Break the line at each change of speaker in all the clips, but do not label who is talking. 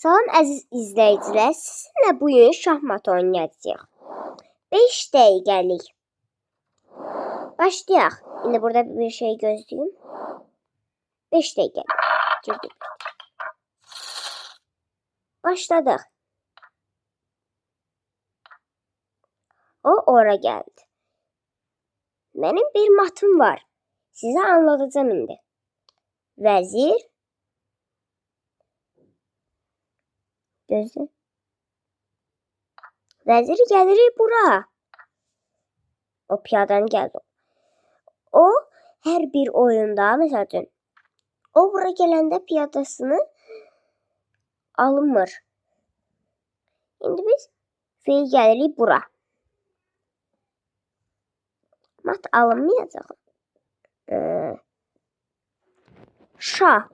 Salam əziz izləyicilər, sizinlə bugün şahmat oynayacağıq. 5 dəqiqəlik. Başlayaq. İndi burada bir şey gözləyim. 5 dəqiqəlik. Girdik. Başladıq. O ora gəldi. Mənim bir matım var. Sizə anlatacağım indi. Vəzir. Gözlə. Vəzir gəlir bura. O piyadan gəldi. O hər bir oyunda, məsəl üçün, o bura gələndə piyadasını alınmır. İndi biz fil gəlirik bura. Mat alınmayacaq. Şah.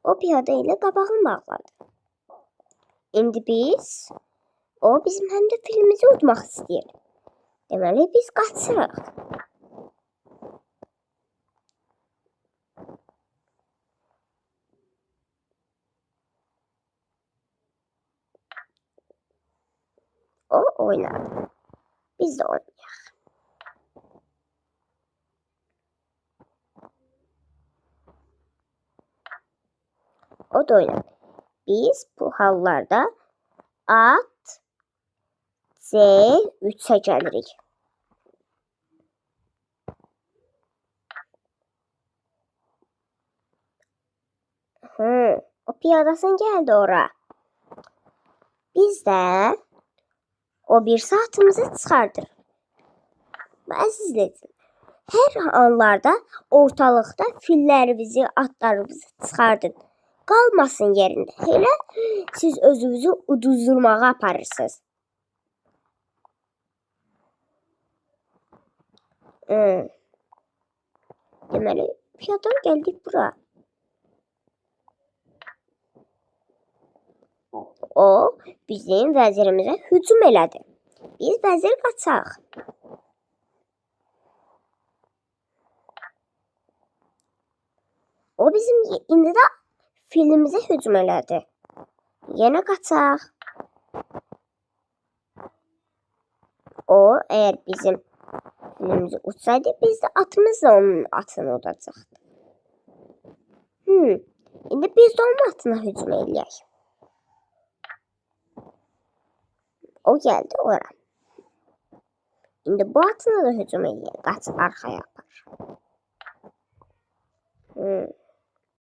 O piyada ilə qabağını bağladı. İndi o bizim həm də filimizi udmaq istəyir. Deməli, biz qaçırıq. O oynadı. Biz də oynayaq. O da oynadı. Biz bu hallarda at C3'e gəlirik. O piyadasın gəldi ora. Biz də o bir saatimizi çıxardır. Əziz izləyicilər, hər anlarda ortalıqda fillərimizi, atlarımızı çıxardın. Qalmasın yerində. Elə siz özünüzü uduzdurmağa aparırsınız. Deməli, piyadan gəldik bura. O bizim vəzirimizə hücum elədi. Biz vəzir qaçaq. O bizim indi də filimizə hücum elədi. Yenə qaçaq. O əgər bizim filimizi uçsaydı, biz də atımızla onun atını udacaqdı. İndi biz də onun atına hücum eləyək. O gəldi ora. İndi bu atına da hücum eləyək. Qaç arxaya apar.